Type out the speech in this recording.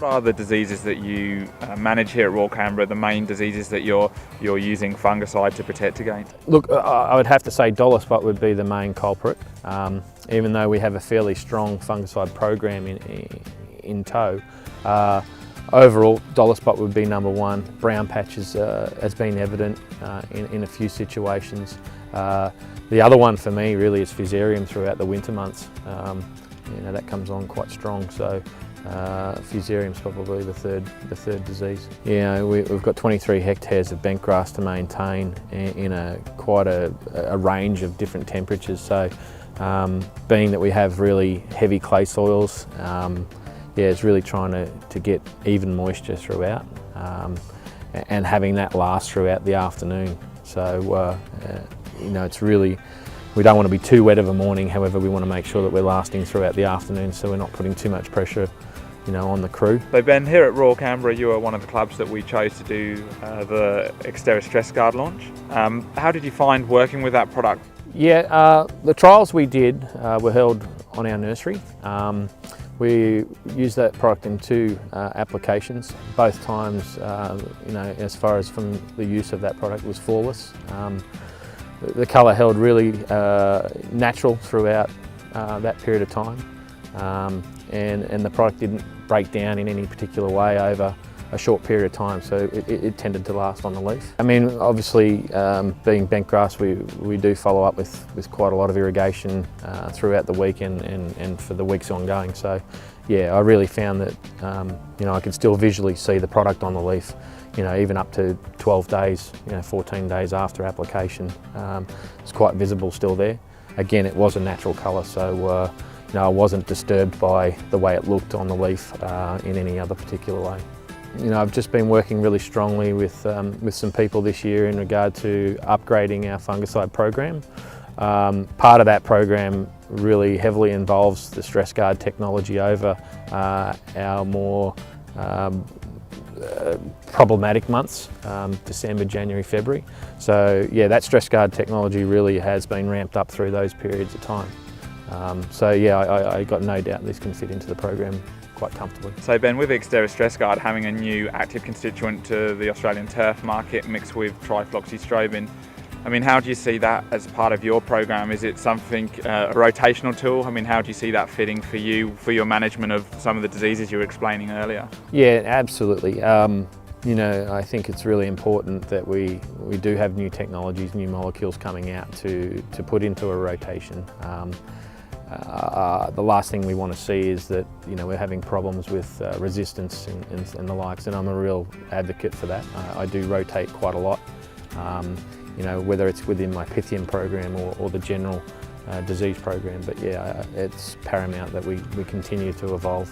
What are the diseases that you manage here at Royal Canberra, the main diseases that you're using fungicide to protect against? Look, I would have to say dollar spot would be the main culprit. Even though we have a fairly strong fungicide program in tow, overall dollar spot would be number one. Brown patches has been evident in a few situations. The other one for me really is Fusarium throughout the winter months. That comes on quite strong, so Fusarium is probably the third disease. We've got 23 hectares of bent grass to maintain in quite a range of different temperatures. So being that we have really heavy clay soils, it's really trying to get even moisture throughout and having that last throughout the afternoon. So it's really, we don't want to be too wet of a morning, however we want to make sure that we're lasting throughout the afternoon so we're not putting too much pressure on the crew. So Ben, here at Royal Canberra you are one of the clubs that we chose to do the Exteris Stressgard launch. How did you find working with that product? The trials we did were held on our nursery. We used that product in two applications. Both times, as far as from the use of that product, was flawless. The colour held really natural throughout that period of time, and the product didn't break down in any particular way over a short period of time, so it tended to last on the leaf. I mean, obviously, being bent grass, we do follow up with quite a lot of irrigation throughout the week and for the weeks ongoing. So, I really found that I could still visually see the product on the leaf. Even up to 12 days, 14 days after application, it's quite visible still there. Again, it was a natural colour, so I wasn't disturbed by the way it looked on the leaf in any other particular way. I've just been working really strongly with some people this year in regard to upgrading our fungicide program. Part of that program really heavily involves the Stressgard technology over our more problematic months, December, January, February. So that Stressgard technology really has been ramped up through those periods of time. I got no doubt this can fit into the program quite comfortably. So Ben, with Exteris Stressgard having a new active constituent to the Australian turf market mixed with trifloxystrobin, I mean, how do you see that as part of your program? Is it something, a rotational tool? I mean, how do you see that fitting for you, for your management of some of the diseases you were explaining earlier? Yeah, absolutely. I think it's really important that we do have new technologies, new molecules coming out to put into a rotation. The last thing we want to see is that we're having problems with resistance and the likes, and I'm a real advocate for that. I do rotate quite a lot. Whether it's within my Pythium program or the general disease program, but it's paramount that we continue to evolve.